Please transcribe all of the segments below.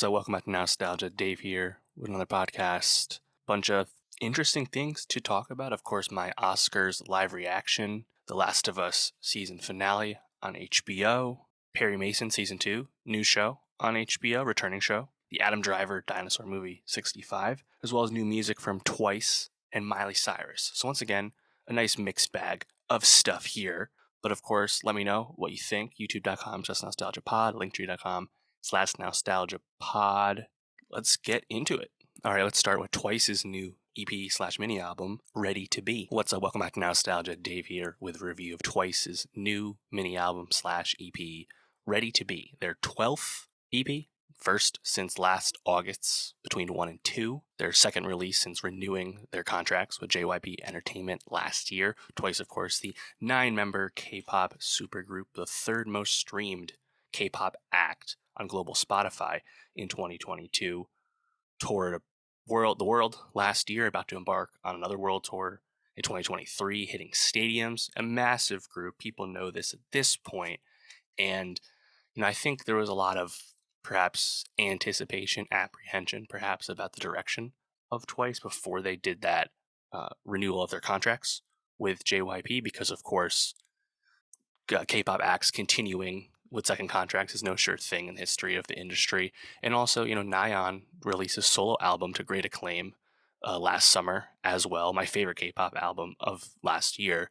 What's up? Welcome back to Nostalgia. Dave here with another podcast. Bunch of interesting things to talk about. Of course, my Oscars live reaction, The Last of Us season finale on HBO, Perry Mason season 2, new show on HBO, returning show, the Adam Driver dinosaur movie 65, as well as new music from Twice and Miley Cyrus. So once again, a nice mixed bag of stuff here. But of course, let me know what you think. YouTube.com/nostalgiapod, linktree.com/nostalgia pod. Let's get into it. All right, let's start with Twice's new EP/mini album, Ready to Be. What's up? Welcome back to Nostalgia. Dave here with a review of Twice's new mini album/EP, Ready to Be, their 12th EP, first since last August between 1 and 2, their second release since renewing their contracts with JYP Entertainment last year. Twice, of course, the 9-member K-pop supergroup, the third most streamed K-pop act on global Spotify in 2022, toured the world last year, about to embark on another world tour in 2023, hitting stadiums, a massive group. People know this at this point. And, I think there was a lot of perhaps anticipation, apprehension, perhaps about the direction of Twice before they did that renewal of their contracts with JYP, because, of course, K-pop acts continuing with second contracts is no sure thing in the history of the industry. And also, Nayeon released a solo album to great acclaim last summer as well, my favorite K-pop album of last year.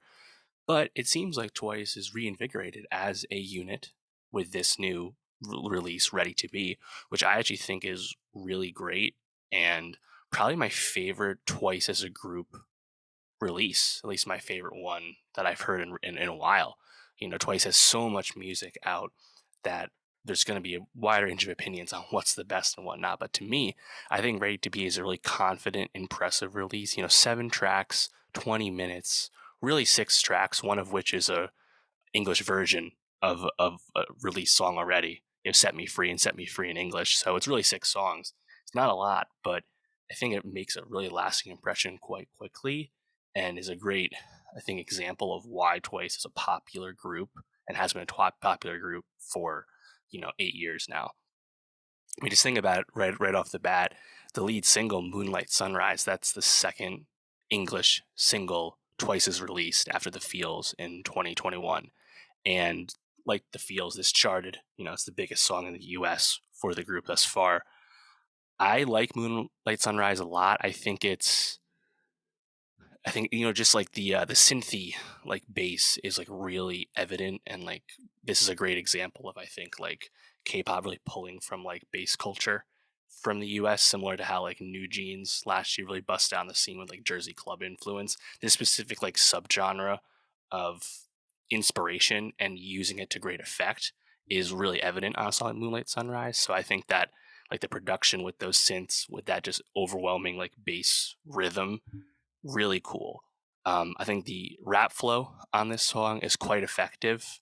But it seems like Twice is reinvigorated as a unit with this new release, Ready to Be, which I actually think is really great and probably my favorite Twice as a group release, at least my favorite one that I've heard in a while. Twice has so much music out that there's going to be a wide range of opinions on what's the best and whatnot. But to me, I think Ready to Be is a really confident, impressive release. 7 tracks, 20 minutes, really 6 tracks, one of which is a English version of a released song already. Set Me Free and Set Me Free in English. So it's really 6 songs. It's not a lot, but I think it makes a really lasting impression quite quickly and is a great, I think, example of why Twice is a popular group and has been a popular group for 8 years now. I mean, just think about it right off the bat. The lead single, Moonlight Sunrise, that's the second English single Twice has released after The Feels in 2021. And like The Feels, this charted, it's the biggest song in the US for the group thus far. I like Moonlight Sunrise a lot. I think just like the synthy like bass is like really evident, and like this is a great example of, I think, like K-pop really pulling from like bass culture from the US, similar to how like New Jeans last year really bust down the scene with like Jersey club influence. This specific like subgenre of inspiration and using it to great effect is really evident on a song like Moonlight Sunrise. So I think that like the production with those synths, with that just overwhelming like bass rhythm, really cool. I think the rap flow on this song is quite effective.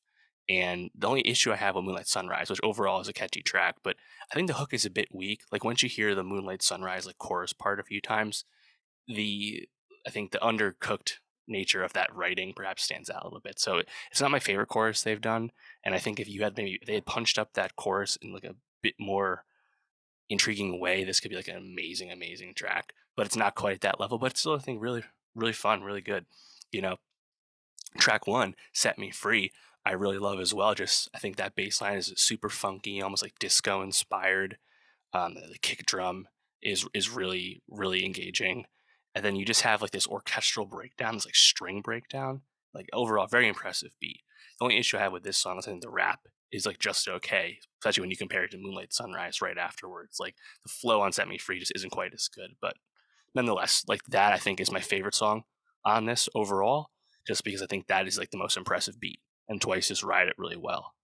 And the only issue I have with Moonlight Sunrise, which overall is a catchy track, but I think the hook is a bit weak. Like once you hear the Moonlight Sunrise like chorus part a few times, I think the undercooked nature of that writing perhaps stands out a little bit. So it's not my favorite chorus they've done. And I think if they had punched up that chorus in like a bit more intriguing way, this could be like an amazing track. But it's not quite at that level, but it's still, I think, really fun, really good. Track 1, Set Me Free, I really love as well. Just I think that bass line is super funky, almost like disco inspired. The kick drum is really engaging, and then you just have like this orchestral breakdown, this like string breakdown. Like overall, very impressive beat. The only issue I have with this song is I think the rap is like just okay, especially when you compare it to Moonlight Sunrise right afterwards. Like the flow on Set Me Free just isn't quite as good, but nonetheless, like that I think is my favorite song on this overall, just because I think that is like the most impressive beat, and Twice just ride it really well.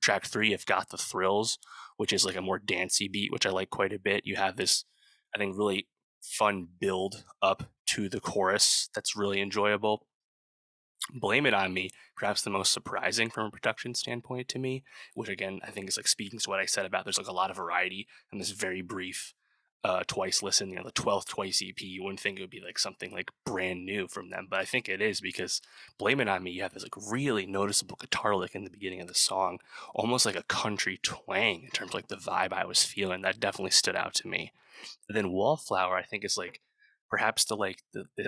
Track 3, I've Got the Thrills, which is like a more dancey beat, which I like quite a bit. You have this, I think, really fun build up to the chorus that's really enjoyable. Blame It On Me, perhaps the most surprising from a production standpoint to me, which again I think is like speaking to what I said about there's like a lot of variety in this very brief Twice listen, the 12th Twice EP, you wouldn't think it would be like something like brand new from them, but I think it is because Blame It On Me, you have this like really noticeable guitar lick in the beginning of the song, almost like a country twang in terms of like the vibe I was feeling. That definitely stood out to me. And then Wallflower, I think is like perhaps the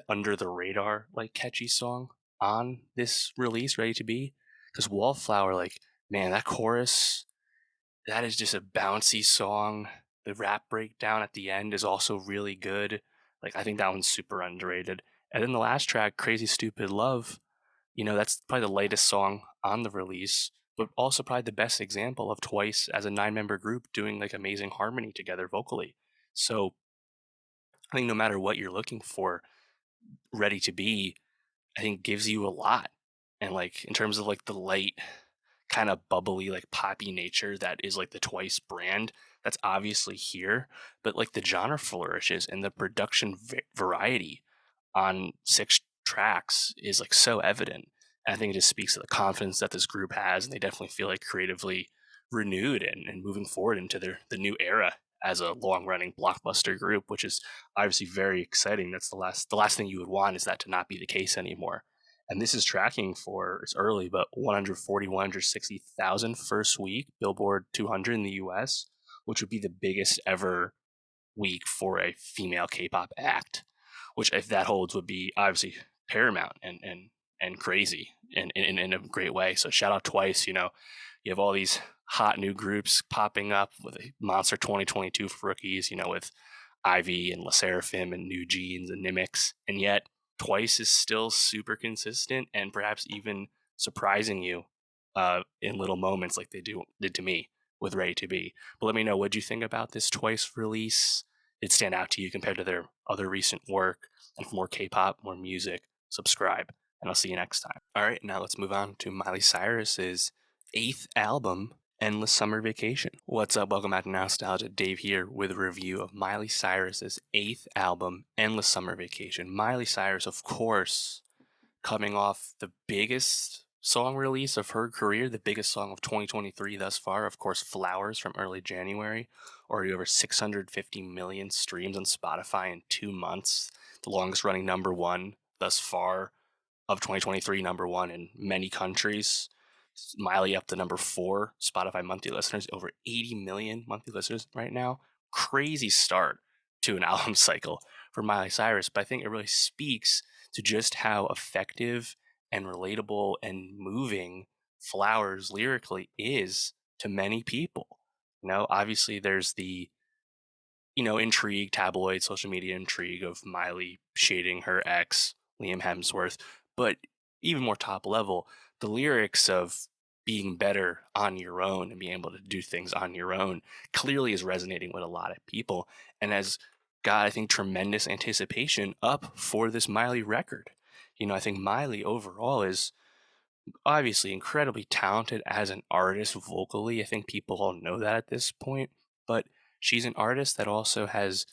under the radar like catchy song on this release, Ready to Be, because Wallflower, like man, that chorus, that is just a bouncy song. The rap breakdown at the end is also really good. Like I think that one's super underrated. And then the last track, Crazy Stupid Love, that's probably the latest song on the release, but also probably the best example of Twice as a nine-member group doing like amazing harmony together vocally. So I think no matter what you're looking for, Ready to Be, I think gives you a lot. And like in terms of like the light kind of bubbly, like poppy nature that is like the Twice brand. That's obviously here, but like the genre flourishes and the production variety on six tracks is like so evident. And I think it just speaks to the confidence that this group has, and they definitely feel like creatively renewed and moving forward into the new era as a long running blockbuster group, which is obviously very exciting. That's the last thing you would want is that to not be the case anymore. And this is tracking for, it's early, but 140, 160,000 first week, Billboard 200 in the US, which would be the biggest ever week for a female K-pop act, which if that holds would be obviously paramount and crazy in a great way. So shout out Twice, you have all these hot new groups popping up with a monster 2022 for rookies, with Ivy and La Seraphim and New Jeans and Nimics, and yet Twice is still super consistent and perhaps even surprising you in little moments like did to me with Ready to Be. But let me know, what you think about this Twice release? Did it stand out to you compared to their other recent work? And for more K-pop, more music, subscribe, and I'll see you next time. All right, now let's move on to Miley Cyrus's eighth album, Endless Summer Vacation. What's up? Welcome back to Nostalgia. Dave here with a review of Miley Cyrus's eighth album, Endless Summer Vacation. Miley Cyrus, of course, coming off the biggest song release of her career, the biggest song of 2023 thus far, of course, Flowers from early January, already over 650 million streams on Spotify in 2 months, the longest running number one thus far of 2023, number one in many countries. Miley up to number 4 Spotify monthly listeners, over 80 million monthly listeners right now. Crazy start to an album cycle for Miley Cyrus, but I think it really speaks to just how effective and relatable and moving Flowers lyrically is to many people. Obviously there's the intrigue, tabloid, social media intrigue of Miley shading her ex, Liam Hemsworth. But even more top level, the lyrics of being better on your own and being able to do things on your own clearly is resonating with a lot of people and has got, I think, tremendous anticipation up for this Miley record. I think Miley overall is obviously incredibly talented as an artist vocally. I think people all know that at this point, but she's an artist that also has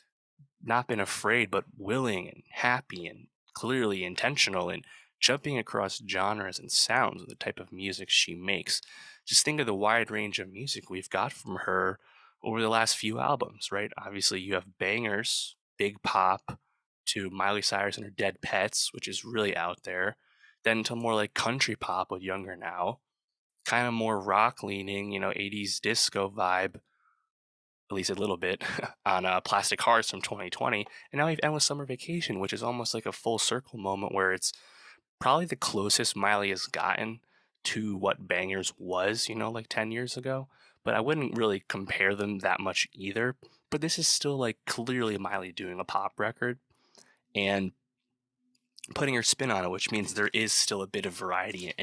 not been afraid, but willing and happy and clearly intentional in jumping across genres and sounds of the type of music she makes. Just think of the wide range of music we've got from her over the last few albums, right? Obviously, you have bangers, big pop, to Miley Cyrus and her Dead Pets, which is really out there, then to more like country pop with Younger Now, kind of more rock leaning, 80s disco vibe, at least a little bit, on Plastic Hearts from 2020. And now we have Endless Summer Vacation, which is almost like a full circle moment where it's probably the closest Miley has gotten to what Bangers was, like 10 years ago. But I wouldn't really compare them that much either. But this is still like clearly Miley doing a pop record and putting her spin on it, which means there is still a bit of variety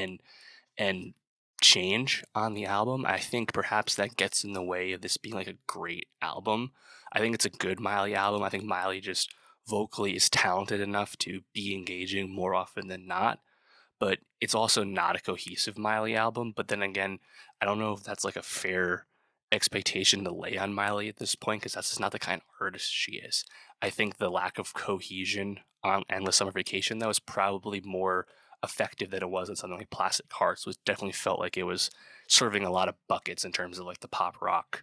and change on the album. I think perhaps that gets in the way of this being like a great album. I think it's a good Miley album. I think Miley just vocally is talented enough to be engaging more often than not, but it's also not a cohesive Miley album. But then again, I don't know if that's like a fair expectation to lay on Miley at this point because that's just not the kind of artist she is. I think the lack of cohesion on Endless Summer Vacation, that was probably more effective than it was in something like Plastic Hearts, which definitely felt like it was serving a lot of buckets in terms of like the pop rock,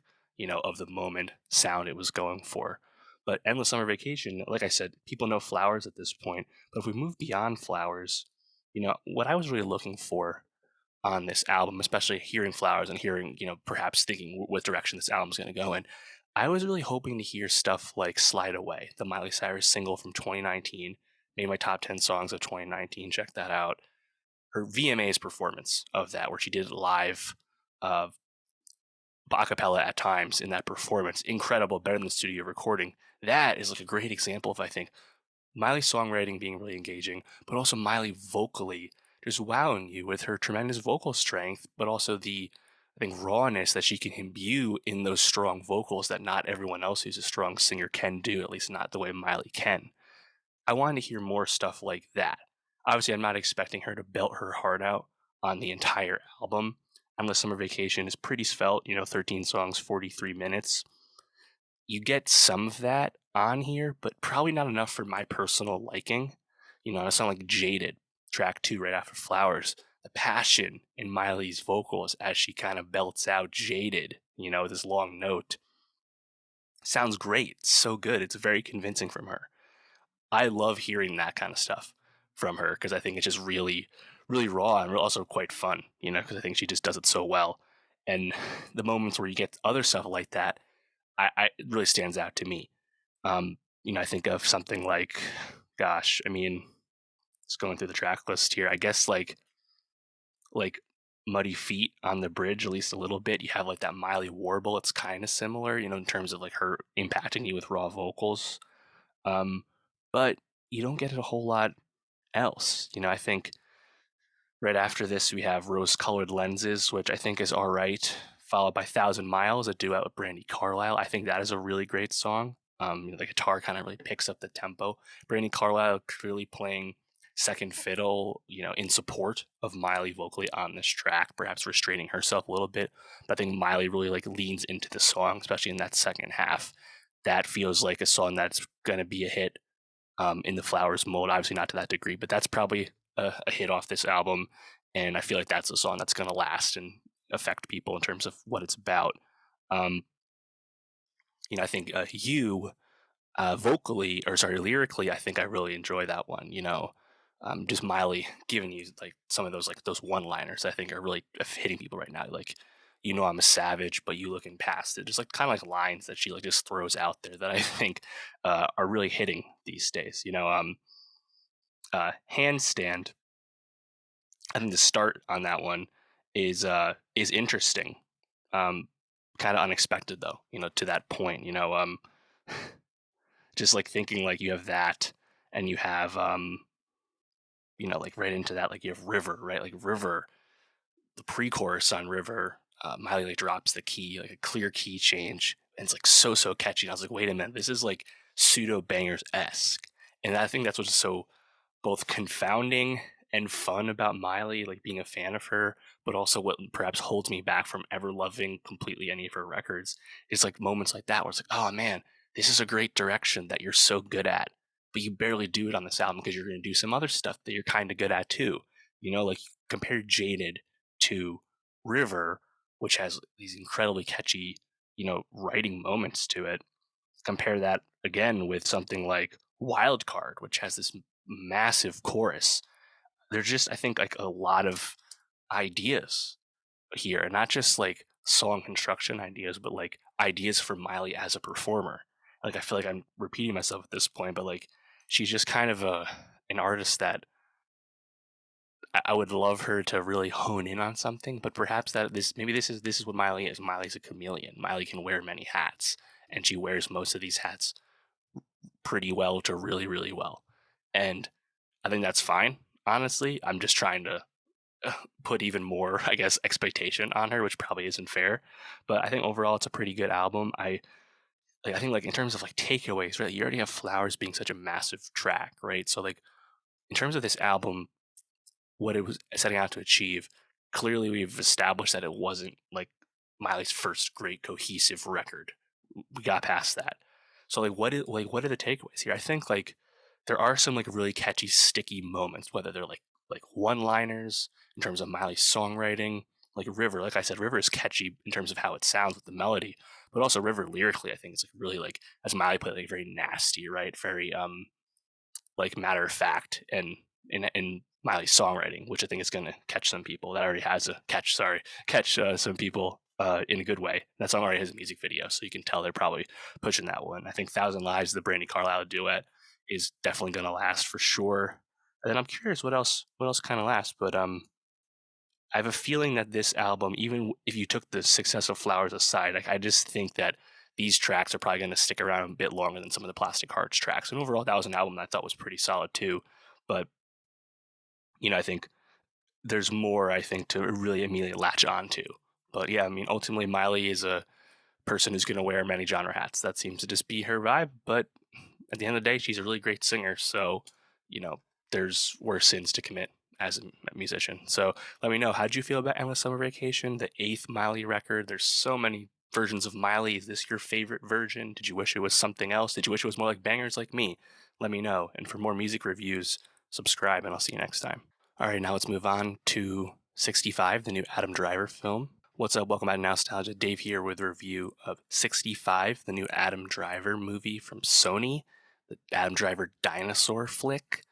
of the moment sound it was going for. But Endless Summer Vacation, like I said, people know Flowers at this point. But if we move beyond Flowers, what I was really looking for on this album, especially hearing Flowers and hearing, perhaps thinking what direction this album's going to go in, I was really hoping to hear stuff like Slide Away, the Miley Cyrus single from 2019, made my top 10 songs of 2019. Check that out. Her VMA's performance of that, where she did it live, uh, a cappella at times in that performance, incredible, better than the studio recording. That is like a great example of, I think, Miley's songwriting being really engaging, but also Miley vocally just wowing you with her tremendous vocal strength, but also the, I think, rawness that she can imbue in those strong vocals that not everyone else who's a strong singer can do, at least not the way Miley can. I wanted to hear more stuff like that. Obviously, I'm not expecting her to belt her heart out on the entire album. Endless Summer Vacation is pretty svelte, 13 songs, 43 minutes. You get some of that on here, but probably not enough for my personal liking. I sound like Jaded, track 2 right after Flowers. The passion in Miley's vocals as she kind of belts out Jaded, this long note. Sounds great. It's so good. It's very convincing from her. I love hearing that kind of stuff from her because I think it's just really, really raw and also quite fun, because I think she just does it so well. And the moments where you get other stuff like that, it really stands out to me. I think of something like, gosh, I mean, just going through the track list here, I guess like Muddy Feet on the Bridge, at least a little bit. You have like that Miley warble. It's kind of similar, in terms of like her impacting you with raw vocals. But you don't get it a whole lot else. I think right after this we have Rose Colored Lenses, which I think is all right, followed by Thousand Miles, a duet with Brandy Carlisle. I think that is a really great song. The guitar kind of really picks up the tempo. Brandy Carlisle clearly playing second fiddle, in support of Miley vocally on this track, perhaps restraining herself a little bit. But I think Miley really like leans into the song, especially in that second half. That feels like a song that's going to be a hit in the Flowers mold. Obviously not to that degree, but that's probably a hit off this album. And I feel like that's a song that's going to last and affect people in terms of what it's about. Um, I think you vocally, or sorry, lyrically, I think I really enjoy that one. Just Miley giving you like some of those one-liners I think are really hitting people right now. Like, I'm a savage, but you looking past it. Just like kind of like lines that she like just throws out there that I think are really hitting these days. Handstand. I think the start on that one is interesting. Kind of unexpected though. To that point. Just like thinking like you have that, and you have like right into that, like you have River, right? Like River, the pre-chorus on River, Miley like drops the key, like a clear key change, and it's like so catchy. And I was like, wait a minute, this is like pseudo bangers esque, and I think that's what's so both confounding and fun about Miley, like being a fan of her, but also what perhaps holds me back from ever loving completely any of her records is like moments like that where it's like, oh man, this is a great direction that you're so good at, but you barely do it on this album because you're going to do some other stuff that you're kind of good at too. Like compare Jaded to River, which has these incredibly catchy, writing moments to it. Compare that again with something like Wild Card, which has this massive chorus. There's just, I think, like a lot of ideas here, and not just like song construction ideas, but like ideas for Miley as a performer. Like I feel like I'm repeating myself at this point, but like she's just kind of an artist that I would love her to really hone in on something. But perhaps this is what Miley is. Miley's a chameleon. Miley can wear many hats, and she wears most of these hats pretty well to really, really well. And I think that's fine. Honestly, I'm just trying to put even more, I guess, expectation on her, which probably isn't fair. But I think overall, it's a pretty good album. I think like in terms of like takeaways, right? You already have Flowers being such a massive track, right? So like in terms of this album, what it was setting out to achieve, clearly we've established that it wasn't like Miley's first great cohesive record. We got past that. So like what are the takeaways here? I think like there are some like really catchy, sticky moments, whether they're like one-liners in terms of Miley's songwriting, like River, like I said, River is catchy in terms of how it sounds with the melody, but also River lyrically, I think it's like really like, as Miley put it, like very nasty, right? Very like matter of fact, and in Miley's songwriting, which I think is going to catch some people. That already has a catch. Sorry, catch some people in a good way. That song already has a music video, so you can tell they're probably pushing that one. I think "Thousand Lives," the Brandy Carlisle duet, is definitely going to last for sure. And then I'm curious what else kind of lasts, but I have a feeling that this album, even if you took the success of Flowers aside, like I just think that these tracks are probably going to stick around a bit longer than some of the Plastic Hearts tracks. And overall, that was an album that I thought was pretty solid too. But I think there's more. I think to really immediately latch on to. But yeah, I mean, ultimately, Miley is a person who's going to wear many genre hats. That seems to just be her vibe. But at the end of the day, she's a really great singer. So, you know, there's worse sins to commit as a musician. So let me know, how'd you feel about Endless Summer Vacation, the 8th Miley record? There's so many versions of Miley. Is this your favorite version? Did you wish it was something else? Did you wish it was more like Bangers Like Me? Let me know. And for more music reviews, subscribe, and I'll see you next time. All right, now let's move on to 65, the new Adam Driver film. What's up? Welcome back to Nostalgia. Dave here with a review of 65, the new Adam Driver movie from Sony, the Adam Driver dinosaur flick.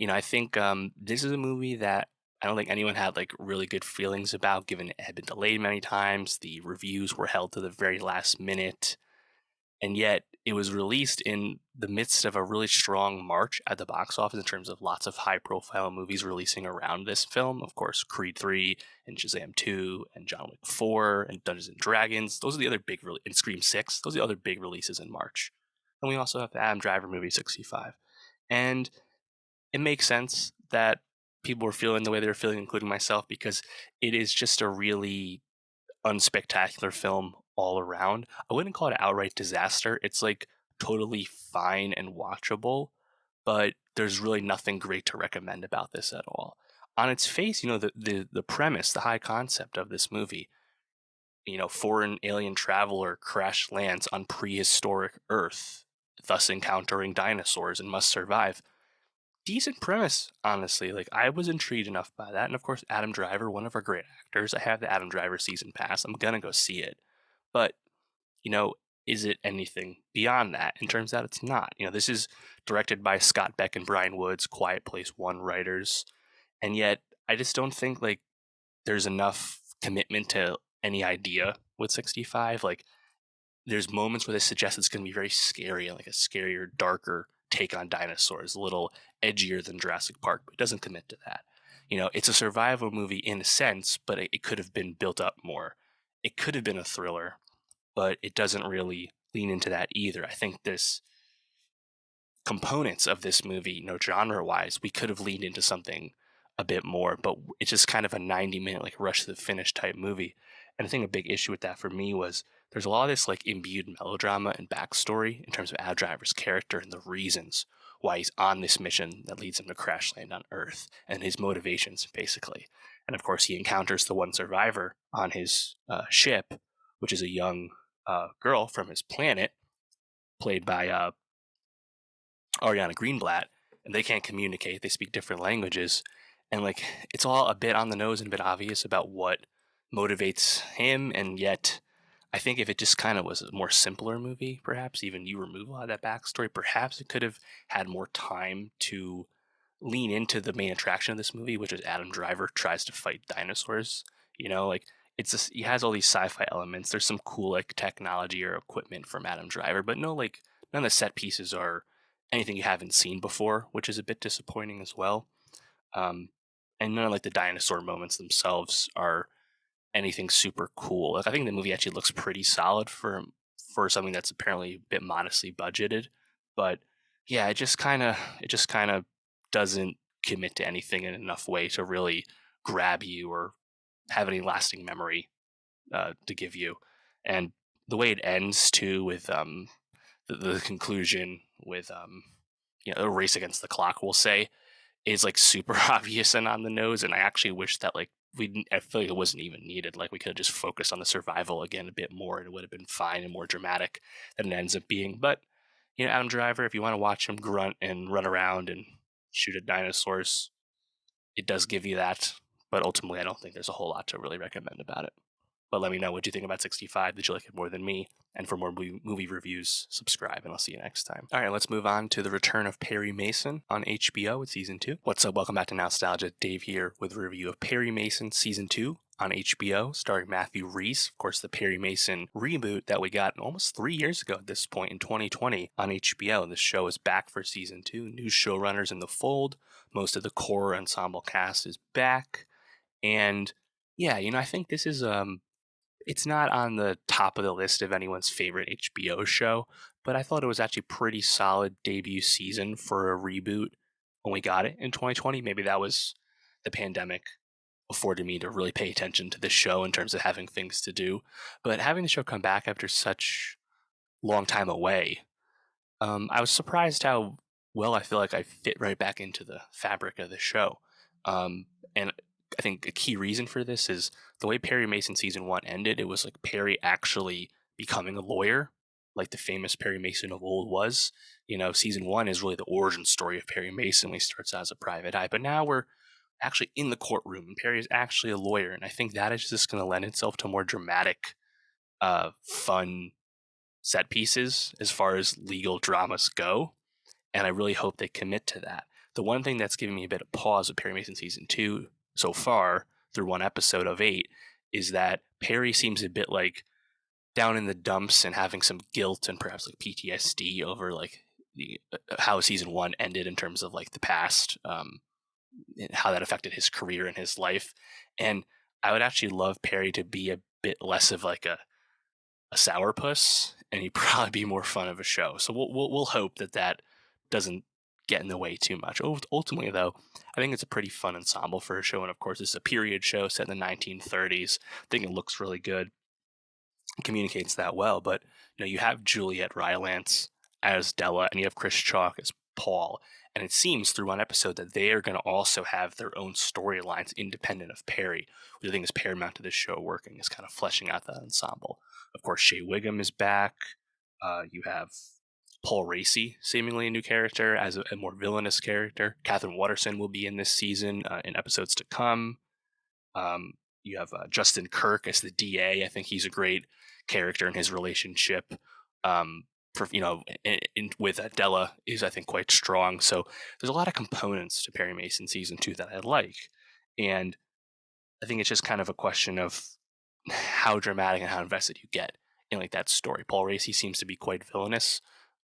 I think this is a movie that I don't think anyone had like really good feelings about, given it had been delayed many times. The reviews were held to the very last minute, and yet it was released in the midst of a really strong March at the box office in terms of lots of high-profile movies releasing around this film. Of course, Creed 3 and Shazam 2 and John Wick 4 and Dungeons and Dragons. Those are the other big, and Scream 6. Those are the other big releases in March. And we also have the Adam Driver movie 65. And it makes sense that people were feeling the way they were feeling, including myself, because it is just a really unspectacular film all around. I wouldn't call it an outright disaster. It's like totally fine and watchable, but there's really nothing great to recommend about this at all. On its face, the premise, the high concept of this movie, foreign alien traveler crash lands on prehistoric Earth, thus encountering dinosaurs and must survive. Decent premise, honestly. Like, I was intrigued enough by that. And of course, Adam Driver, one of our great actors. I have the Adam Driver season pass. I'm gonna go see it. But, you know, is it anything beyond that? And turns out it's not. This is directed by Scott Beck and Brian Woods, Quiet Place One writers. And yet, I just don't think, like, there's enough commitment to any idea with 65. Like, there's moments where they suggest it's going to be very scary, like a scarier, darker take on dinosaurs, a little edgier than Jurassic Park, but it doesn't commit to that. It's a survival movie in a sense, but it could have been built up more. It could have been a thriller, but it doesn't really lean into that either. I think there's components of this movie, genre-wise, we could have leaned into something a bit more, but it's just kind of a 90-minute, like, rush to the finish type movie. And I think a big issue with that for me was there's a lot of this, like, imbued melodrama and backstory in terms of Adam Driver's character and the reasons why he's on this mission that leads him to crash land on Earth, and his motivations, basically. And of course, he encounters the one survivor on his ship, which is a young girl from his planet, played by Ariana Greenblatt, and they can't communicate. They speak different languages. And, like, it's all a bit on the nose and a bit obvious about what motivates him. And yet, I think if it just kind of was a more simpler movie, perhaps even you remove a lot of that backstory, perhaps it could have had more time to lean into the main attraction of this movie, which is Adam Driver tries to fight dinosaurs. Like, he has all these sci-fi elements. There's some cool, like, technology or equipment from Adam Driver, but no, like, none of the set pieces are anything you haven't seen before, which is a bit disappointing as well. Um, and none of, like, the dinosaur moments themselves are anything super cool. Like, I think the movie actually looks pretty solid for something that's apparently a bit modestly budgeted, but yeah, it just kind of doesn't commit to anything in enough way to really grab you or have any lasting memory to give you. And the way it ends too, with the conclusion with a race against the clock, we'll say, is like super obvious and on the nose. And I actually wish that, like, I feel like it wasn't even needed. Like, we could have just focused on the survival again a bit more, and it would have been fine and more dramatic than it ends up being. But Adam Driver, if you want to watch him grunt and run around and shoot at dinosaurs, it does give you that. but ultimately I don't think there's a whole lot to really recommend about it. But let me know what you think about 65. Did you like it more than me? And for more movie reviews, subscribe, and I'll see you next time. All right, let's move on to the return of Perry Mason on HBO with season 2. What's up? Welcome back to Nostalgia. Dave here with a review of Perry Mason season 2 on HBO, starring Matthew Rhys. Of course, the Perry Mason reboot that we got almost 3 years ago at this point in 2020 on HBO. The show is back for season 2. New showrunners in the fold. Most of the core ensemble cast is back. And yeah, I think this is it's not on the top of the list of anyone's favorite HBO show, but I thought it was actually pretty solid debut season for a reboot when we got it in 2020. Maybe that was the pandemic afforded me to really pay attention to the show in terms of having things to do. But having the show come back after such long time away, I was surprised how well I feel like I fit right back into the fabric of the show. And I think a key reason for this is the way Perry Mason season 1 ended. It was like Perry actually becoming a lawyer, like the famous Perry Mason of old was. Season 1 is really the origin story of Perry Mason when he starts out as a private eye. But now we're actually in the courtroom, and Perry is actually a lawyer. And I think that is just going to lend itself to more dramatic, fun set pieces as far as legal dramas go. And I really hope they commit to that. The one thing that's giving me a bit of pause with Perry Mason season 2 so far, through one episode of 8, is that Perry seems a bit like down in the dumps and having some guilt and perhaps like PTSD over like how season 1 ended in terms of like the past, and how that affected his career and his life. And I would actually love Perry to be a bit less of like a sourpuss, and he'd probably be more fun of a show. So we'll hope that doesn't get in the way too much. Ultimately, though, I think it's a pretty fun ensemble for a show, and of course, it's a period show set in the 1930s. I think it looks really good, it communicates that well. But you have Juliet Rylance as Della, and you have Chris Chalk as Paul. And it seems through one episode that they are going to also have their own storylines independent of Perry, which I think is paramount to this show working, is kind of fleshing out that ensemble. Of course, Shea Wiggum is back. You have Paul Raci, seemingly a new character, as a more villainous character. Catherine Watterson will be in this season in episodes to come. You have Justin Kirk as the DA. I think he's a great character in his relationship. With Della is, I think, quite strong. So there's a lot of components to Perry Mason season 2 that I like. And I think it's just kind of a question of how dramatic and how invested you get in like that story. Paul Raci seems to be quite villainous.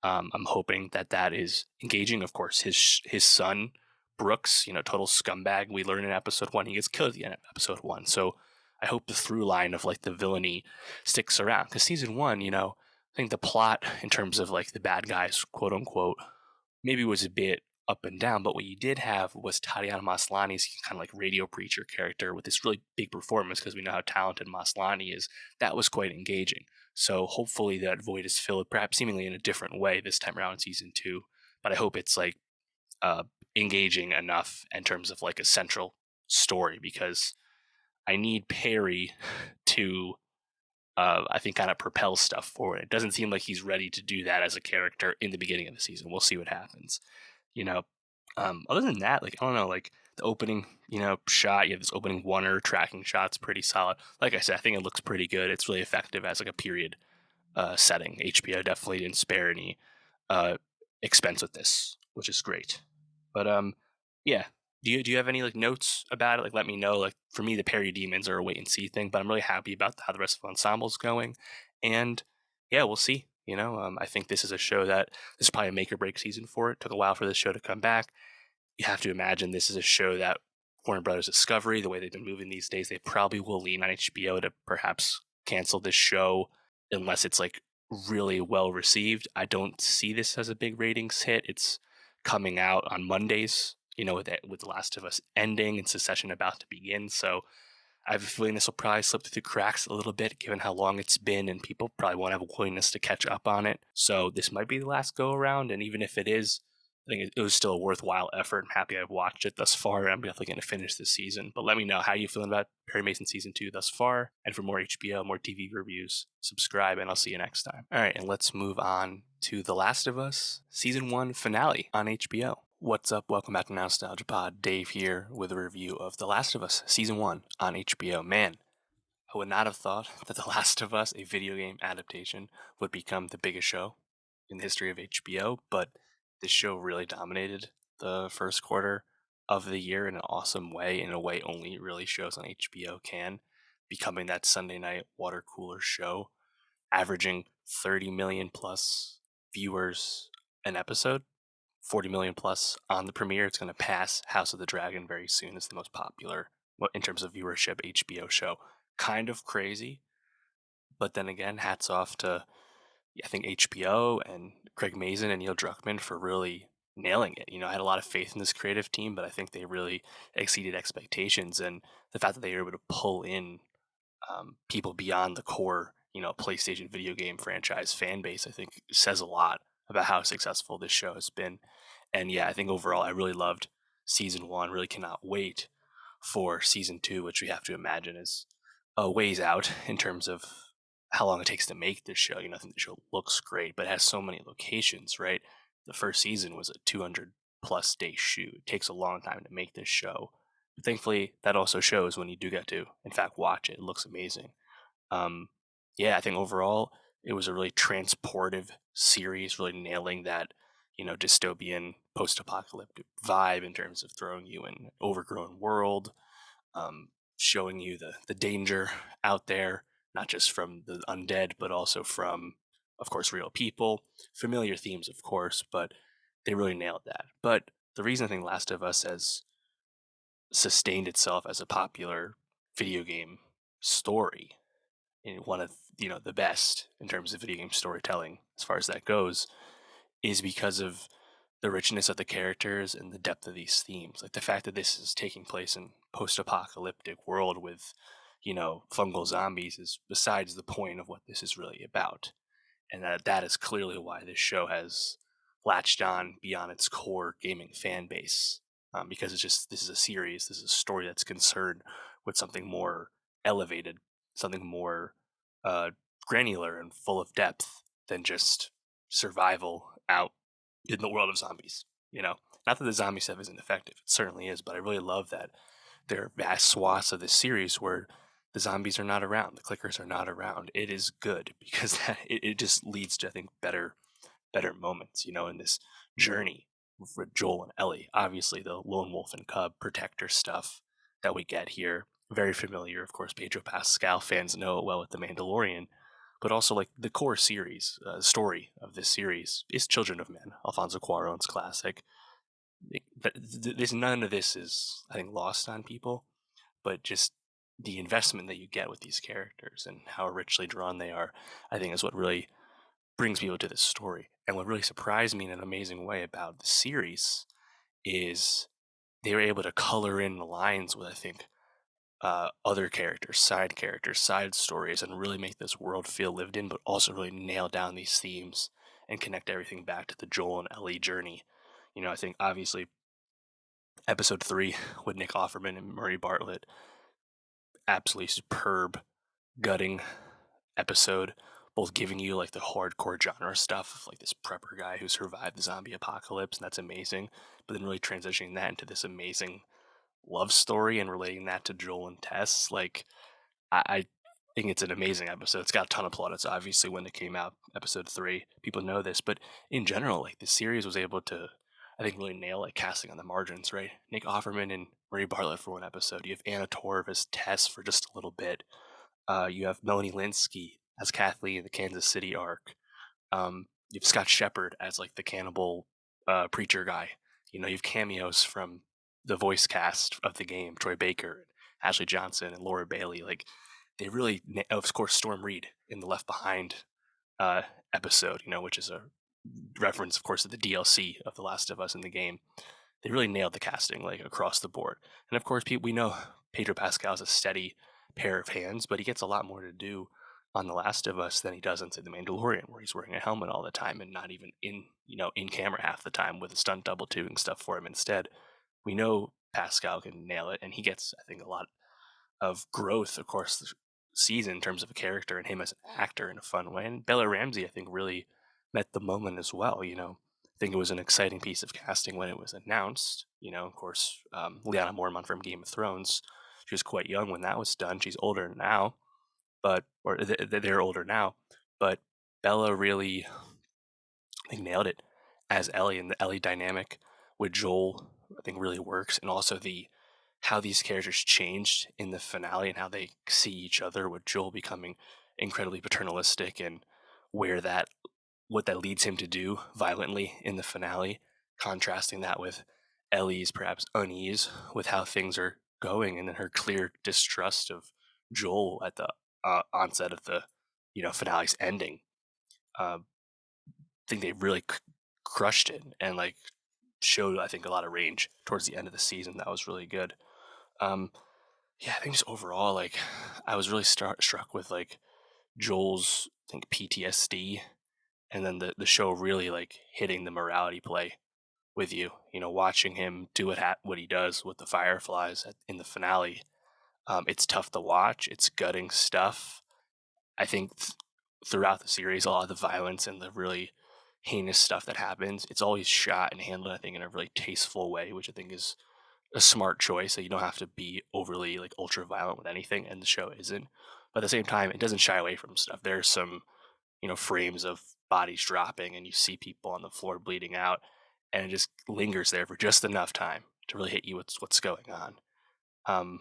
I'm hoping that is engaging. Of course, his son Brooks, total scumbag. We learn in episode 1 he gets killed at the end of episode 1. So I hope the through line of like the villainy sticks around, because season 1, I think the plot in terms of like the bad guys, quote unquote, maybe was a bit up and down, but what you did have was Tatiana Maslany's kind of like radio preacher character with this really big performance, because we know how talented Maslany is. That was quite engaging. So hopefully that void is filled, perhaps seemingly in a different way this time around in season 2. But I hope it's like engaging enough in terms of like a central story, because I need Perry to I think kind of propel stuff forward. It doesn't seem like he's ready to do that as a character in the beginning of the season. We'll see what happens. Other than that, like, I don't know, like the opening, shot, you have this opening oneer tracking shot's pretty solid. Like I said, I think it looks pretty good. It's really effective as like a period setting. HBO definitely didn't spare any expense with this, which is great. But yeah. Do you have any like notes about it? Like, let me know. Like, for me, the Perry Demons are a wait and see thing, but I'm really happy about how the rest of the ensemble's going. And yeah, we'll see. I think this is a show that this is probably a make or break season for it. Took a while for this show to come back. You have to imagine this is a show that Warner Brothers Discovery, the way they've been moving these days, they probably will lean on HBO to perhaps cancel this show unless it's like really well received. I don't see this as a big ratings hit. It's coming out on Mondays, with The Last of Us ending and Succession about to begin. So I have a feeling this will probably slip through the cracks a little bit, given how long it's been, and people probably won't have a willingness to catch up on it. So this might be the last go around, and even if it is, I think it was still a worthwhile effort. I'm happy I've watched it thus far, and I'm definitely going to finish this season. But let me know how you're feeling about Perry Mason season 2 thus far. And for more HBO, more TV reviews, subscribe, and I'll see you next time. All right, and let's move on to The Last of Us season 1 finale on HBO. What's up? Welcome back to Nostalgia Pod. Dave here with a review of The Last of Us Season 1 on HBO. Man, I would not have thought that The Last of Us, a video game adaptation, would become the biggest show in the history of HBO, but this show really dominated the first quarter of the year in an awesome way, in a way only really shows on HBO can, becoming that Sunday night water cooler show, averaging 30 million plus viewers an episode, 40 million plus on the premiere. It's going to pass House of the Dragon very soon as the most popular, in terms of viewership, HBO show. Kind of crazy, but then again, hats off to I think HBO and Craig Mazin and Neil Druckmann for really nailing it. I had a lot of faith in this creative team, but I think they really exceeded expectations. And the fact that they were able to pull in people beyond the core, PlayStation video game franchise fan base, I think says a lot about how successful this show has been. And yeah, I think overall, I really loved season one. Really cannot wait for season two, which we have to imagine is a ways out in terms of how long it takes to make this show. I think the show looks great, but it has so many locations, right? The first season was a 200 plus day shoot. It takes a long time to make this show. But thankfully, that also shows when you do get to, in fact, watch it. It looks amazing. Um, yeah, I think overall, it was a really transportive series, really nailing that, dystopian post-apocalyptic vibe in terms of throwing you in an overgrown world, showing you the danger out there, not just from the undead, but also from, of course, real people. Familiar themes, of course, but they really nailed that. But the reason I think Last of Us has sustained itself as a popular video game story, and one of the best in terms of video game storytelling as far as that goes, is because of the richness of the characters and the depth of these themes. Like the fact that this is taking place in post-apocalyptic world with, fungal zombies is besides the point of what this is really about. And that is clearly why this show has latched on beyond its core gaming fan base. Because this is a series, this is a story that's concerned with something more elevated, something more uh, granular and full of depth than just survival out in the world of zombies. Not that the zombie stuff isn't effective, it certainly is, but I really love that there are vast swaths of this series where the zombies are not around, the clickers are not around. It is good because it just leads to, I think, better moments, in this journey for Joel and Ellie. Obviously, the lone wolf and cub protector stuff that we get here, very familiar. Of course, Pedro Pascal fans know it well with The Mandalorian, but also like the core series, story of this series is Children of Men, Alfonso Cuarón's classic. This none of this is, I think, lost on people, but just the investment that you get with these characters and how richly drawn they are, I think, is what really brings people to this story. And what really surprised me in an amazing way about the series is they were able to color in the lines with, I think, other characters, side stories, and really make this world feel lived in, but also really nail down these themes and connect everything back to the Joel and Ellie journey. I think obviously episode three with Nick Offerman and Murray Bartlett, absolutely superb, gutting episode, both giving you like the hardcore genre stuff of like this prepper guy who survived the zombie apocalypse, and that's amazing. But then really transitioning that into this amazing love story and relating that to Joel and Tess. Like I think it's an amazing episode. It's got a ton of plaudits, obviously, when it came out, episode three. People know this, but in general, like the series was able to, I think, really nail like casting on the margins, right? Nick Offerman and Marie Bartlett for one episode. You have Anna Torv as Tess for just a little bit. You have Melanie Linsky as Kathleen in the Kansas City arc. You have Scott Shepard as like the cannibal preacher guy. You have cameos from the voice cast of the game, Troy Baker, and Ashley Johnson, and Laura Bailey. Like they really, of course, Storm Reed in the Left Behind uh, episode, which is a reference, of course, to the DLC of The Last of Us in the game. They really nailed the casting like across the board. And of course, we know Pedro Pascal is a steady pair of hands, but he gets a lot more to do on The Last of Us than he does in say The Mandalorian, where he's wearing a helmet all the time and not even in camera half the time with a stunt double doing stuff for him instead. We know Pascal can nail it, and he gets, I think, a lot of growth, of course, the season in terms of a character and him as an actor in a fun way. And Bella Ramsey, I think, really met the moment as well. think it was an exciting piece of casting when it was announced. Of course, Lyanna Mormont from Game of Thrones, she was quite young when that was done. She's older now, but they're older now. But Bella really, I think, nailed it as Ellie, and the Ellie dynamic with Joel, I think, really works, and also the how these characters changed in the finale and how they see each other, with Joel becoming incredibly paternalistic, and where that what that leads him to do violently in the finale, contrasting that with Ellie's perhaps unease with how things are going, and then her clear distrust of Joel at the onset of the finale's ending. I think they really crushed it, and like showed, I think, a lot of range towards the end of the season. That was really good. Um, yeah, I think just overall, like, I was really struck with like Joel's, I think, PTSD, and then the show really like hitting the morality play with you. Watching him do what he does with the Fireflies in the finale. It's tough to watch. It's gutting stuff. I think throughout the series, a lot of the violence and the really heinous stuff that happens, it's always shot and handled, I think, in a really tasteful way, which I think is a smart choice. So you don't have to be overly like ultra violent with anything, and the show isn't. But at the same time, it doesn't shy away from stuff. There's some frames of bodies dropping, and you see people on the floor bleeding out, and it just lingers there for just enough time to really hit you with what's going on. Um,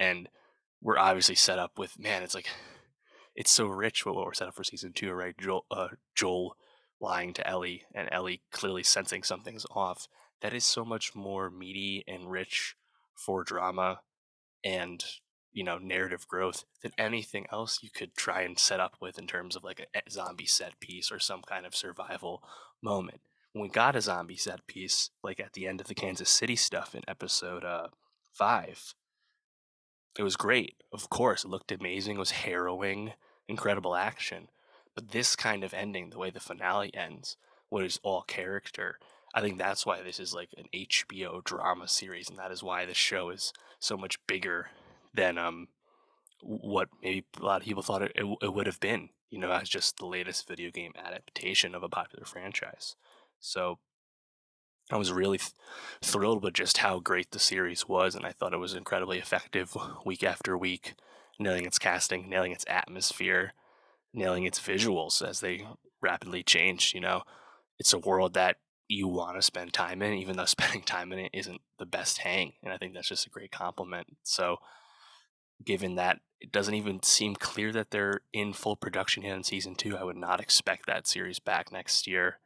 and we're obviously set up with, man, it's like it's so rich what we're set up for season two, right? Joel lying to Ellie, and Ellie clearly sensing something's off. That is so much more meaty and rich for drama and narrative growth than anything else you could try and set up with in terms of like a zombie set piece or some kind of survival moment. When we got a zombie set piece, like at the end of the Kansas City stuff in episode 5, it was great. Of course, it looked amazing. It was harrowing, incredible action. But this kind of ending, the way the finale ends, what is all character, I think that's why this is like an HBO drama series, and that is why the show is so much bigger than what maybe a lot of people thought it would have been. As just the latest video game adaptation of a popular franchise. So I was really thrilled with just how great the series was, and I thought it was incredibly effective week after week, nailing its casting, nailing its atmosphere, nailing its visuals as they rapidly changed. It's a world that you want to spend time in, even though spending time in it isn't the best hang, and I think that's just a great compliment. So, given that it doesn't even seem clear that they're in full production yet in season two, I would not expect that series back next year,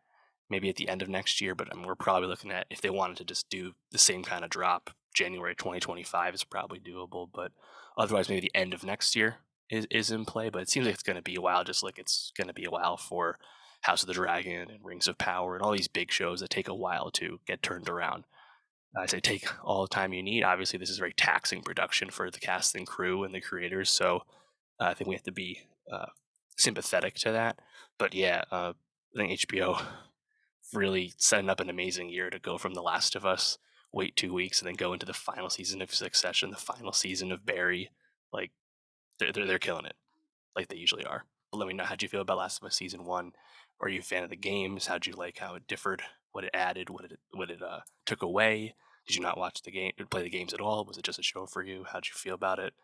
maybe at the end of next year. But we're probably looking at, if they wanted to just do the same kind of drop, January 2025 is probably doable. But otherwise, maybe the end of next year is in play. But it seems like it's going to be a while, just like it's going to be a while for House of the Dragon and Rings of Power and all these big shows that take a while to get turned around. I say take all the time you need. Obviously, this is a very taxing production for the cast and crew and the creators. So I think we have to be sympathetic to that. But yeah, I think HBO really setting up an amazing year to go from The Last of Us, wait 2 weeks, and then go into the final season of Succession, the final season of Barry. Like they're killing it, like they usually are. But let me know, how'd you feel about Last of Us season one? Are you a fan of the games? How'd you like how it differed? What it added? What it took away? Did you not watch the game, play the games at all? Was it just a show for you? How'd you feel about it?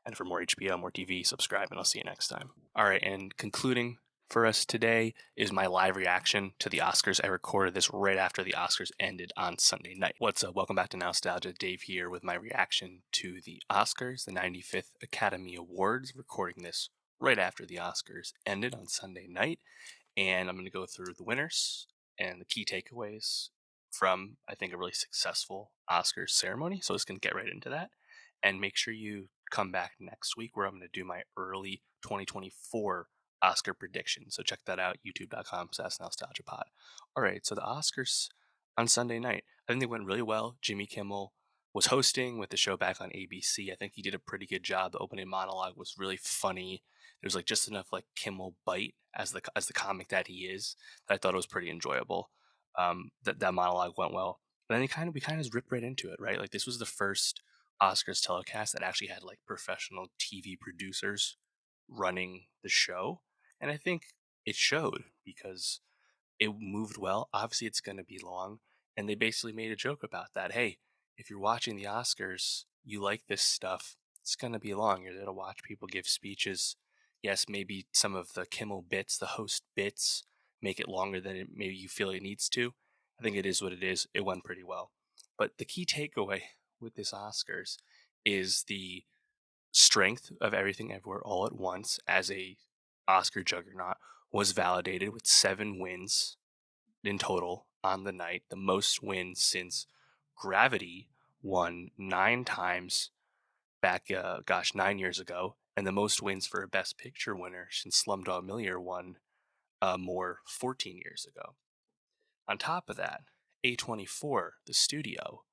And for more HBO, more TV, subscribe, and I'll see you next time. All right, and concluding for us today is my live reaction to the Oscars. I recorded this right after the Oscars ended on Sunday night. What's up? Welcome back to Nostalgia. Dave here with my reaction to the Oscars, the 95th Academy Awards. Recording this right after the Oscars ended on Sunday night. And I'm going to go through the winners and the key takeaways from, I think, a really successful Oscars ceremony. So I'm just going to get right into that. And make sure you come back next week where I'm going to do my early 2024 Oscar prediction. So check that out, youtube.com/nostalgiapod. All right, so the Oscars on Sunday night, I think they went really well. Jimmy Kimmel was hosting with the show back on ABC. I think he did a pretty good job. The opening monologue was really funny. There's like just enough like Kimmel bite as the comic that he is, that I thought it was pretty enjoyable. That monologue went well. But then we kind of just ripped right into it, right? Like this was the first Oscars telecast that actually had like professional TV producers running the show, and I think it showed because it moved well. Obviously, it's going to be long. And they basically made a joke about that. Hey, if you're watching the Oscars, you like this stuff, it's going to be long. You're there to watch people give speeches. Yes, maybe some of the Kimmel bits, the host bits, make it longer than maybe you feel it needs to. I think it is what it is. It went pretty well. But the key takeaway with this Oscars is the strength of Everything Everywhere All at Once as a Oscar juggernaut was validated with 7 wins in total on the night, the most wins since Gravity won 9 times back, 9 years ago, and the most wins for a Best Picture winner since Slumdog Millionaire won more 14 years ago. On top of that, A24, the studio,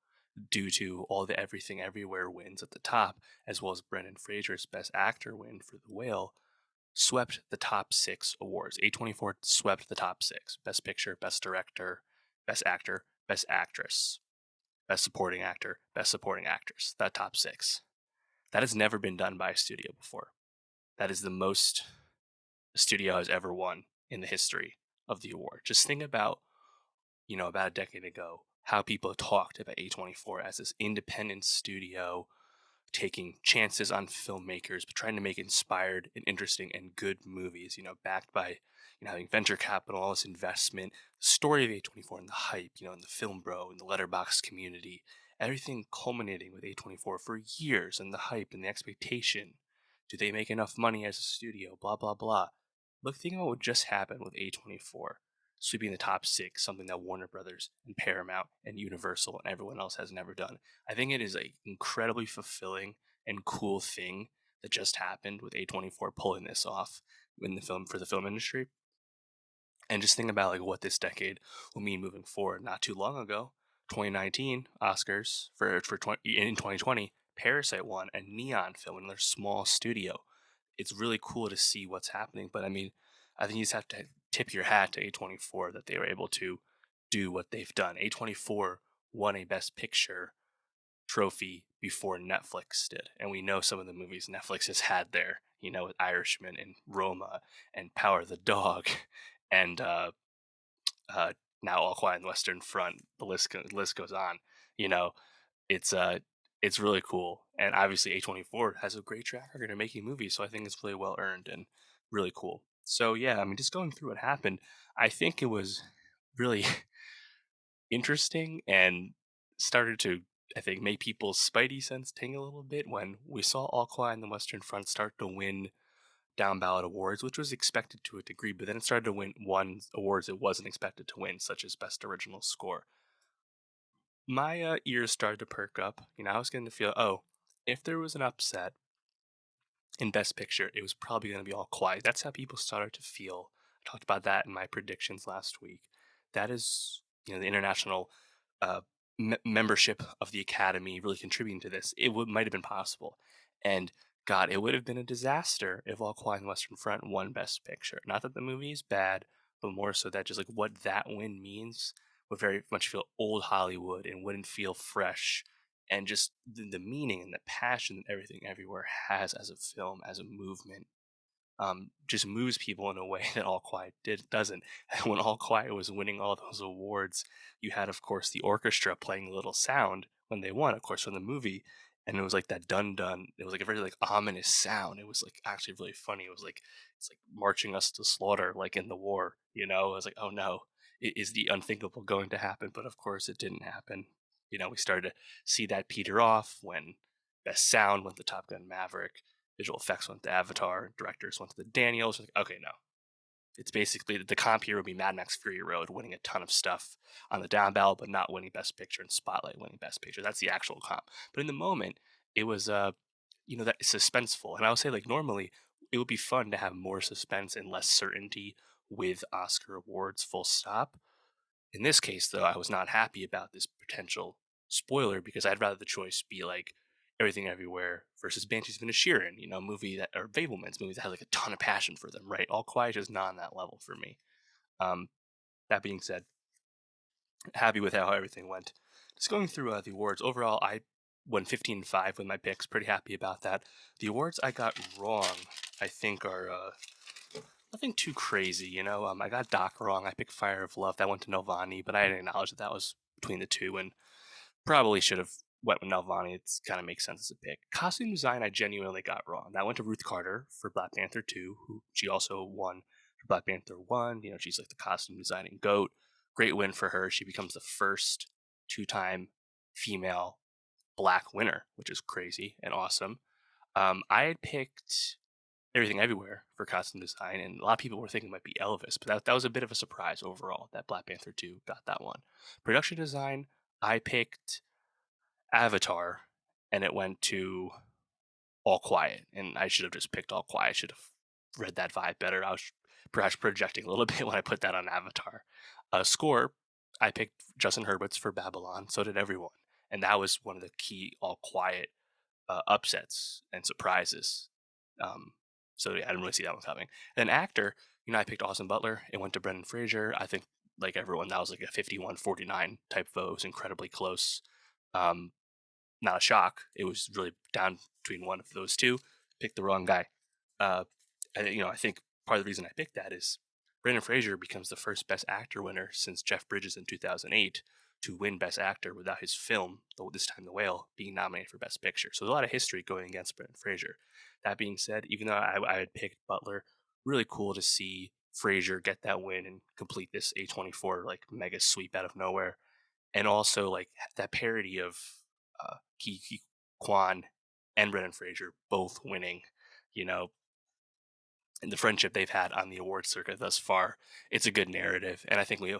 due to all the Everything Everywhere wins at the top, as well as Brendan Fraser's Best Actor win for The Whale, swept the top 6 awards. A24 swept the top 6: Best Picture, Best Director, Best Actor, Best Actress, Best Supporting Actor, Best Supporting Actress. That top 6. That has never been done by a studio before. That is the most a studio has ever won in the history of the award. Just think about, about a decade ago, how people talked about A24 as this independent studio taking chances on filmmakers, but trying to make inspired and interesting and good movies, backed by, having venture capital, all this investment, the story of A24 and the hype, and the film bro and the letterbox community, everything culminating with A24 for years and the hype and the expectation. Do they make enough money as a studio? Blah, blah, blah. Look, think about what just happened with A24 sweeping the top 6, something that Warner Brothers and Paramount and Universal and everyone else has never done. I think it is a incredibly fulfilling and cool thing that just happened with A24 pulling this off in the film for the film industry. And just think about like what this decade will mean moving forward. Not too long ago, 2019 Oscars in 2020, Parasite won, a Neon film, another small studio. It's really cool to see what's happening. But I mean, I think you just have to tip your hat to A24 that they were able to do what they've done. A24 won a Best Picture trophy before Netflix did. And we know some of the movies Netflix has had there, with Irishman and Roma and Power of the Dog and uh, now All Quiet on the Western Front. The list goes on. You know, it's it's really cool, and obviously A24 has a great track record of making movies, so I think it's really well earned and really cool. So yeah, I mean, just going through what happened, I think it was really interesting and started to, I think, make people's spidey sense ting a little bit when we saw All Quiet on the Western Front start to win down ballot awards, which was expected to a degree, but then it started to win awards it wasn't expected to win, such as Best Original Score. My ears started to perk up. I was getting to feel, oh, if there was an upset in Best Picture, it was probably going to be All Quiet. That's how people started to feel. I talked about that in my predictions last week. That is, the international uh, membership of the Academy really contributing to this. It might have been possible, and God, it would have been a disaster if All Quiet on the Western Front won Best Picture. Not that the movie is bad, but more so that just like what that win means would very much feel old Hollywood and wouldn't feel fresh, and just the meaning and the passion that Everything Everywhere has as a film, as a movement, just moves people in a way that All Quiet doesn't. And when All Quiet was winning all those awards, you had, of course, the orchestra playing a little sound when they won, of course, from the movie. And it was like that dun dun. It was like a very like ominous sound. It was like actually really funny. It was like it's like marching us to slaughter, like in the war. It was like, oh no, is the unthinkable going to happen? But of course, it didn't happen. We started to see that peter off when Best Sound went to Top Gun Maverick, visual effects went to Avatar, directors went to the Daniels. Like, okay, no. It's basically the comp here would be Mad Max Fury Road winning a ton of stuff on the down ballot, but not winning Best Picture, and Spotlight winning Best Picture. That's the actual comp. But in the moment, it was that suspenseful. And I would say like normally it would be fun to have more suspense and less certainty with Oscar awards, full stop. In this case, though, I was not happy about this potential spoiler because I'd rather the choice be like Everything Everywhere versus Banshees of Inisherin, movie that or Fableman's movie that has like a ton of passion for them, right? All Quiet is not on that level for me. Um, that being said, happy with how everything went. Just going through the awards overall, I went 15-5 with my picks. Pretty happy about that. The awards I got wrong, I think, are Nothing too crazy, you know. I got Doc wrong. I picked Fire of Love. That went to Nelvani, but I had to acknowledge that that was between the two, and probably should have went with Nelvani. It's kind of makes sense as a pick. Costume design, I genuinely got wrong. That went to Ruth Carter for Black Panther 2, who she also won for Black Panther 1. You know, she's like the costume designing goat. Great win for her. She becomes the first two-time female black winner, which is crazy and awesome. I had picked Everything Everywhere for costume design, and a lot of people were thinking it might be Elvis, but that was a bit of a surprise overall that Black Panther 2 got that one. Production design, I picked Avatar, and it went to All Quiet, and I should have just picked All Quiet. I should have read that vibe better. I was perhaps projecting a little bit when I put that on Avatar. Score, I picked Justin Hurwitz for Babylon. So did everyone, and that was one of the key All Quiet upsets and surprises. Um, so yeah, I didn't really see that one coming. And actor, I picked Austin Butler. It went to Brendan Fraser. I think like everyone, that was like a 51-49 type vote. It was incredibly close. Um, Not a shock. It was really down between one of those two. Picked the wrong guy. Uh, I think part of the reason I picked that is Brendan Fraser becomes the first Best Actor winner since Jeff Bridges in 2008 to win Best Actor without his film, this time The Whale, being nominated for Best Picture. So there's a lot of history going against Brendan Fraser. That being said, even though I had picked Butler, really cool to see Fraser get that win and complete this A24 like mega sweep out of nowhere, and also like that parody of Kiki Kwan and Brendan Fraser both winning, you know, and the friendship they've had on the award circuit thus far. It's a good narrative, and I think we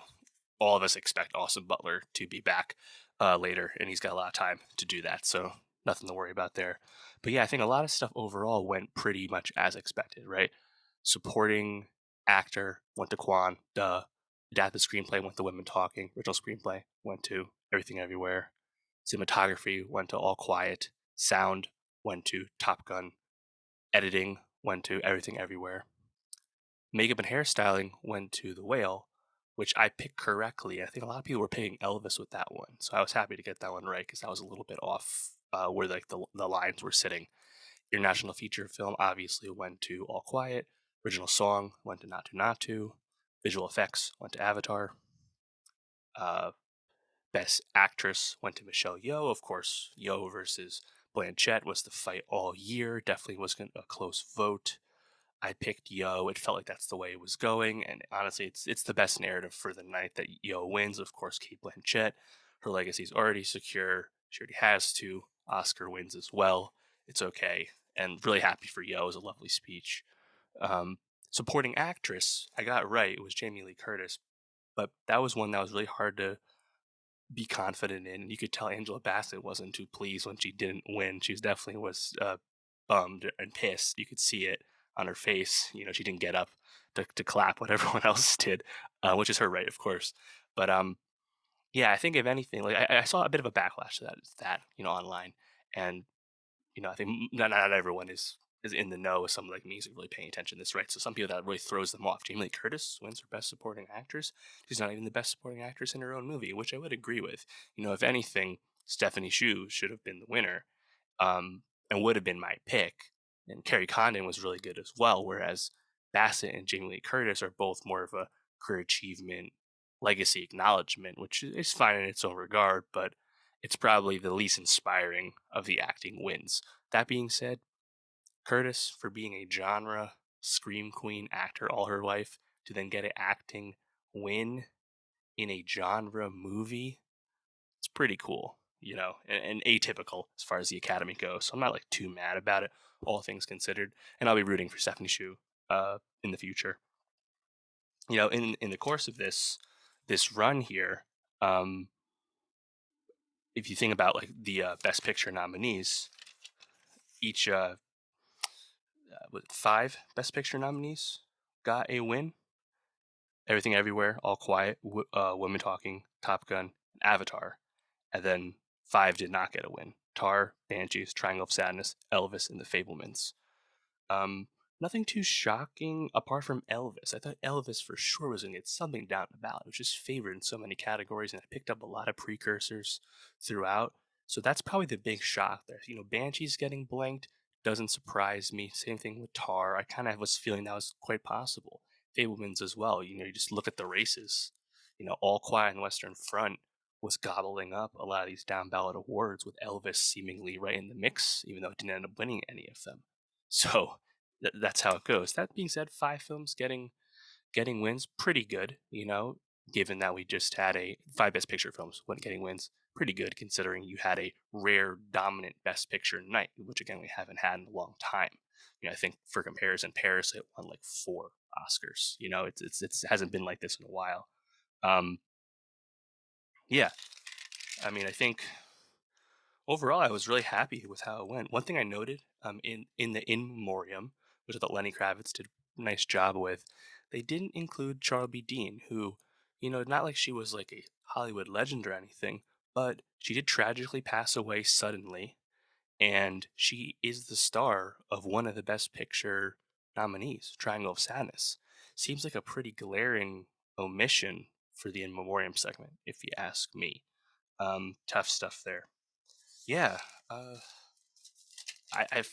all of us expect Austin Butler to be back later, and he's got a lot of time to do that, so nothing to worry about there. But yeah, I think a lot of stuff overall went pretty much as expected, right? Supporting actor went to Kwan, duh. Adapted screenplay went to Women Talking. Original screenplay went to Everything Everywhere. Cinematography went to All Quiet. Sound went to Top Gun. Editing went to Everything Everywhere. Makeup and hairstyling went to The Whale, which I picked correctly. I think a lot of people were picking Elvis with that one, so I was happy to get that one right because I was a little bit off where like the lines were sitting. International feature film obviously went to All Quiet. Original song went to Not To Not To. Visual effects went to Avatar. Uh, Best actress went to Michelle Yeoh. Of course, Yeoh versus Blanchett was the fight all year. Definitely was a close vote. I picked Yeoh. It felt like that's the way it was going, and honestly, it's the best narrative for the night that Yeoh wins. Of course, Kate Blanchett, her legacy is already secure. She already has two Oscar wins as well. It's okay, and really happy for Yeoh. It was a lovely speech. Um, Supporting actress, I got right. It was Jamie Lee Curtis, but that was one that was really hard to be confident in. You could tell Angela Bassett wasn't too pleased when she didn't win. She was definitely was bummed and pissed. You could see it on her face. She didn't get up to clap what everyone else did, which is her right, of course. But yeah, I think if anything, like I saw a bit of a backlash to that online, and I think not everyone is in the know. Someone like me is really paying attention to this, right? So some people that really throws them off. Jamie Lee Curtis wins her Best Supporting Actress. She's not even the Best Supporting Actress in her own movie, which I would agree with. If anything, Stephanie Hsu should have been the winner, and would have been my pick. And Carrie Condon was really good as well, whereas Bassett and Jamie Lee Curtis are both more of a career achievement, legacy acknowledgement, which is fine in its own regard, but it's probably the least inspiring of the acting wins. That being said, Curtis, for being a genre scream queen actor all her life, to then get an acting win in a genre movie, it's pretty cool, and atypical as far as the Academy goes. So I'm not like too mad about it, all things considered. And I'll be rooting for Stephanie Hsu in the future. In the course of this run here, um, if you think about like the Best Picture nominees, each with 5 Best Picture nominees got a win. Everything Everywhere, All Quiet, Women Talking, Top Gun, Avatar. And then 5 did not get a win. Tar, Banshees, Triangle of Sadness, Elvis, and The Fablemans. Nothing too shocking apart from Elvis. I thought Elvis for sure was going to get something down the ballot. It was just favored in so many categories, and I picked up a lot of precursors throughout. So that's probably the big shock there. Banshees getting blanked doesn't surprise me. Same thing with Tar. I kind of was feeling that was quite possible. Fablemans as well. You just look at the races. All Quiet on the Western Front was gobbling up a lot of these down ballot awards with Elvis seemingly right in the mix, even though it didn't end up winning any of them. So that's how it goes. That being said, five films getting wins, pretty good, given that we just had a five best picture films when getting wins, pretty good considering you had a rare dominant best picture night, which again we haven't had in a long time. I think for comparison, Paris it won like four Oscars. It's hasn't been like this in a while. Um, yeah, I mean, I think overall, I was really happy with how it went. One thing I noted in the in memoriam, which I thought Lenny Kravitz did a nice job with, they didn't include Charlie B. Dean, who, not like she was like a Hollywood legend or anything, but she did tragically pass away suddenly, and she is the star of one of the Best Picture nominees, Triangle of Sadness. Seems like a pretty glaring omission for the in memoriam segment, if you ask me. Tough stuff there. Yeah, uh, I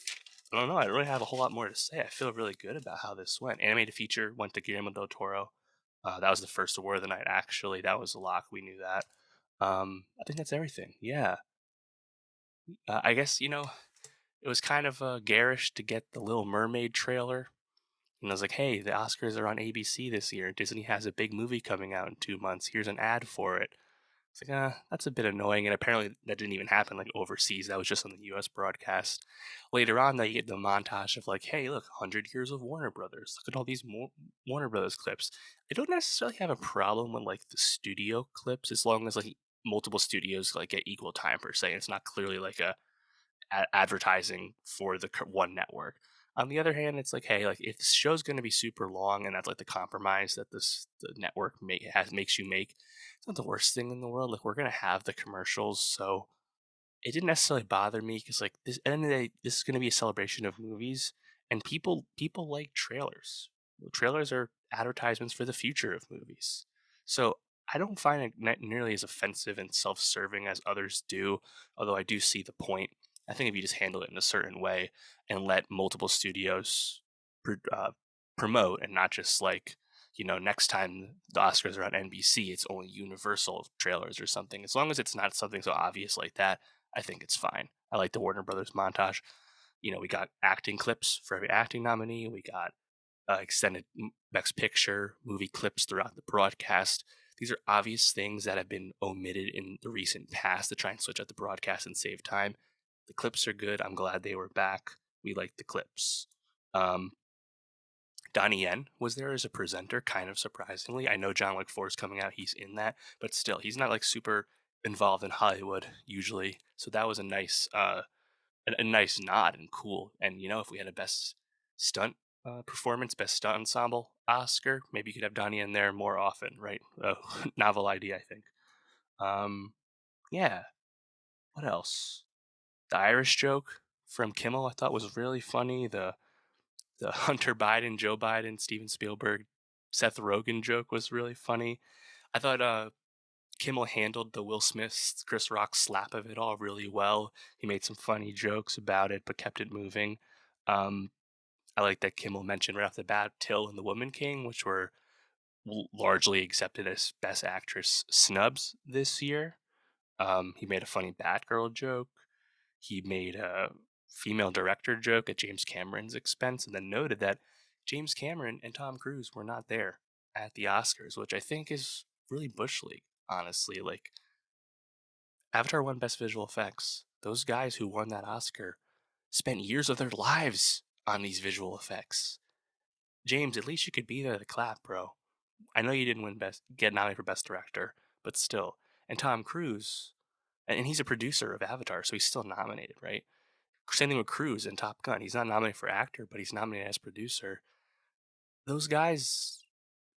don't know. I don't really have a whole lot more to say. I feel really good about how this went. Animated feature went to Guillermo del Toro. That was the first award of the night. Actually, that was a lock. We knew that. I think that's everything. Yeah. I guess it was kind of garish to get the Little Mermaid trailer. And I was like, hey, the Oscars are on ABC this year. Disney has a big movie coming out in 2 months. Here's an ad for it. It's like, that's a bit annoying. And apparently that didn't even happen like overseas. That was just on the US broadcast. Later on, though, you get the montage of like, hey, look, 100 years of Warner Brothers. Look at all these Warner Brothers clips. I don't necessarily have a problem with like the studio clips as long as like multiple studios like get equal time per se. It's not clearly like advertising for the one network. On the other hand, it's like, hey, like if the show's going to be super long, and that's like the compromise that the network makes you make, it's not the worst thing in the world. Like we're going to have the commercials, so it didn't necessarily bother me because like this at the end of the day, this is going to be a celebration of movies, and people like trailers. Trailers are advertisements for the future of movies, so I don't find it nearly as offensive and self-serving as others do. Although I do see the point. I think if you just handle it in a certain way and let multiple studios pr- uh, promote, and not just like next time the Oscars are on NBC, it's only Universal trailers or something. As long as it's not something so obvious like that, I think it's fine. I like the Warner Brothers montage. We got acting clips for every acting nominee. We got extended Best Picture movie clips throughout the broadcast. These are obvious things that have been omitted in the recent past to try and switch out the broadcast and save time. The clips are good. I'm glad they were back. We like the clips. Um, Donnie Yen was there as a presenter, kind of surprisingly. I know John Wick 4 is coming out. He's in that, but still, he's not like super involved in Hollywood usually. So that was a nice nod and cool. And if we had a best stunt performance, best stunt ensemble Oscar, maybe you could have Donnie in there more often, right? Novel idea, I think. Um, yeah. What else? The Irish joke from Kimmel I thought was really funny. The Hunter Biden, Joe Biden, Steven Spielberg, Seth Rogen joke was really funny. I thought Kimmel handled the Will Smith, Chris Rock slap of it all really well. He made some funny jokes about it, but kept it moving. Um, I like that Kimmel mentioned right off the bat Till and the Woman King, which were largely accepted as Best Actress snubs this year. He made a funny Batgirl joke. He made a female director joke at James Cameron's expense, and then noted that James Cameron and Tom Cruise were not there at the Oscars, which I think is really Bush League, honestly. Like, Avatar won Best Visual Effects. Those guys who won that Oscar spent years of their lives on these visual effects. James, at least you could be there to clap, bro. I know you didn't get nominated for Best Director, but still. And Tom Cruise, and he's a producer of Avatar, so he's still nominated, right? Same thing with Cruise in Top Gun. He's not nominated for actor, but he's nominated as producer. Those guys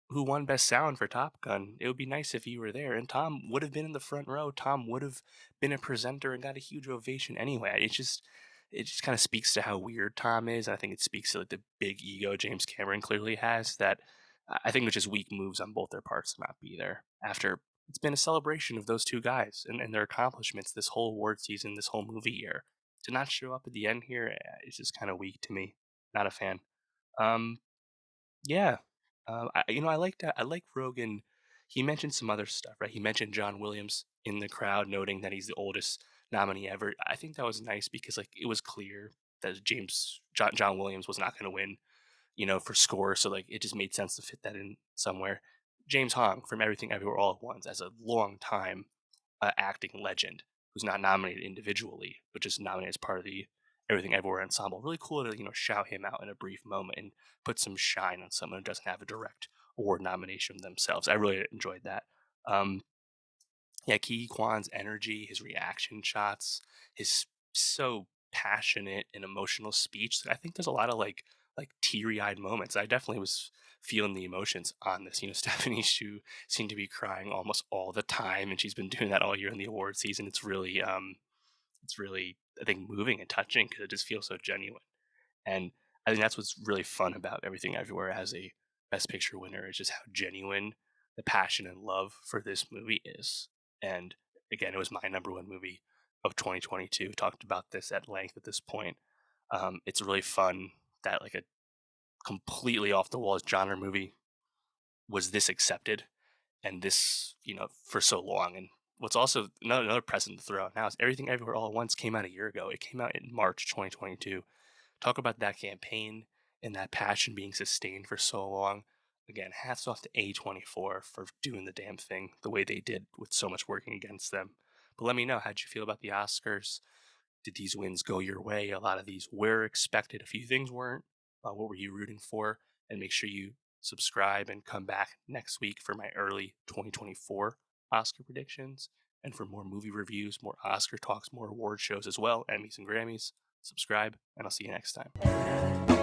who won Best Sound for Top Gun, it would be nice if you were there. And Tom would have been in the front row. Tom would have been a presenter and got a huge ovation anyway. It just kind of speaks to how weird Tom is. I think it speaks to like the big ego James Cameron clearly has. That I think was just weak moves on both their parts to not be there. After it's been a celebration of those two guys and their accomplishments this whole award season, this whole movie year. To not show up at the end here, it's just kind of weak to me. Not a fan. Um, yeah, I like that. I like Rogan. He mentioned some other stuff, right? He mentioned John Williams in the crowd, noting that he's the oldest nominee ever. I think that was nice because like it was clear that John Williams was not going to win, for score. So like it just made sense to fit that in somewhere. James Hong from Everything Everywhere All at Once, as a long time acting legend who's not nominated individually, but just nominated as part of the Everything Everywhere ensemble. Really cool to shout him out in a brief moment and put some shine on someone who doesn't have a direct award nomination themselves. I really enjoyed that. Um, yeah, Ki Kwan's energy, his reaction shots, his so passionate and emotional speech. I think there's a lot of like teary-eyed moments. I definitely was feeling the emotions on this. Stephanie Shu seemed to be crying almost all the time, and she's been doing that all year in the award season. It's really I think moving and touching because it just feels so genuine. And I think that's what's really fun about Everything Everywhere as a Best Picture winner is just how genuine the passion and love for this movie is. And again, it was my number one movie of 2022. Talked about this at length at this point. It's really fun that like a completely off the wall genre movie was this accepted and this, for so long. And what's also another precedent to throw out now is Everything Everywhere All at Once came out a year ago. It came out in March 2022. Talk about that campaign and that passion being sustained for so long. Again, hats off to A24 for doing the damn thing the way they did with so much working against them. But let me know, how'd you feel about the Oscars? Did these wins go your way? A lot of these were expected, a few things weren't. What were you rooting for? And make sure you subscribe and come back next week for my early 2024 Oscar predictions. And for more movie reviews, more Oscar talks, more award shows as well, Emmys and Grammys. Subscribe, and I'll see you next time.